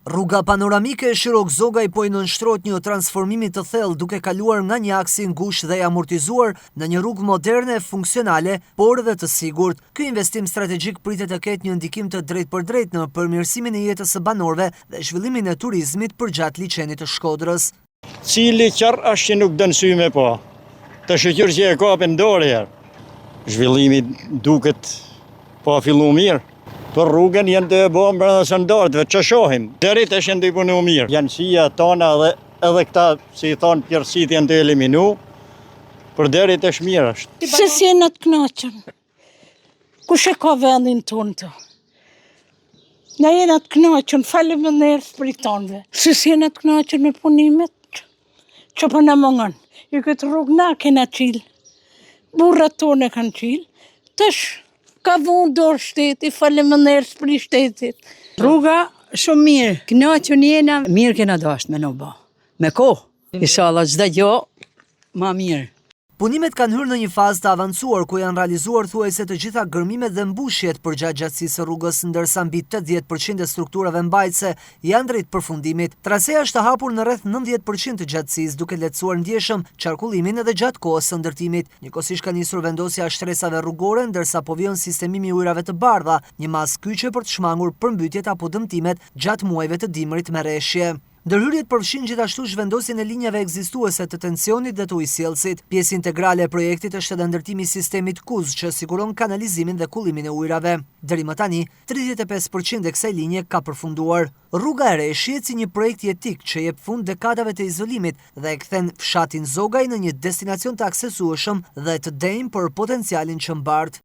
Rruga panoramike e Shirok-Zogaj po i nënshtrohet një transformimi të thellë duke kaluar nga një aks i ngushtë dhe i amortizuar në një rrugë moderne, funksionale, por dhe të sigurt. Ky investim strategjik pritet të ketë një ndikim të drejtpërdrejtë në përmirësimin e jetës së banorëve dhe zhvillimin e turizmit përgjatë liçenit të Shkodrës. Cili qarë është që nuk dënë sy me po, të shëqyrë që e kapin dorë herë. Zhvillimi duket po fillu mirë. Për rrugën janë të bëmë brenda standardëve, që shohim. Deri tash janë të punu mirë. Janësia tona edhe këta, si i thonë, pjerësit janë të eliminu, për deri tash mirë është. Se si e në të knaqën, kush e ka vendin tonë të? Ne jena të knaqën, falim e nërës për i tonëve. Se si e në të knaqën me punimet, që për në mëngën. I këtë rrugë na kena qilë, burrat tonë e kanë qilë, tash ka vënë dorë shteti, faleminderit për shtetit. Rruga shumë mirë, kënaqur jena, mirë kena dashur me në bë. Me kohë, inshallah çdo gjë më mirë. Punimet kanë hyrë në një fazë të avancuar ku janë realizuar thuajse të gjitha gërmimet dhe mbushjet përgjatë gjatësisë së rrugës, ndërsa mbi 80% e strukturave mbajtëse janë drejt përfundimit. Traseja është e hapur në rreth 90% të gjatësisë, duke lehtësuar ndjeshëm qarkullimin edhe gjatë kohës së ndërtimit. Njëkohësisht ka nisur vendosja e shtresave rrugore, ndërsa po vjen sistemimi i ujrave të bardha, një masë kyçe për të shmangur përmbytjet apo dëmtimet gjatë muajve të dimrit me rreshje. Ndërhyrjet përfshin gjithashtu zhvendosjen e linjave ekzistuese të tensionit dhe të ujësjellësit. Pjesë integrale e projektit është edhe ndërtimi i sistemit KUZ që siguron kanalizimin dhe kullimin e ujrave. Deri më tani, 35% e kësaj linje ka përfunduar. Rruga e Reshjit si një projekt jetik që jep fund dekadave të izolimit dhe e kthen fshatin Zogaj në një destinacion të aksesueshëm dhe të denjë për potencialin që mbart.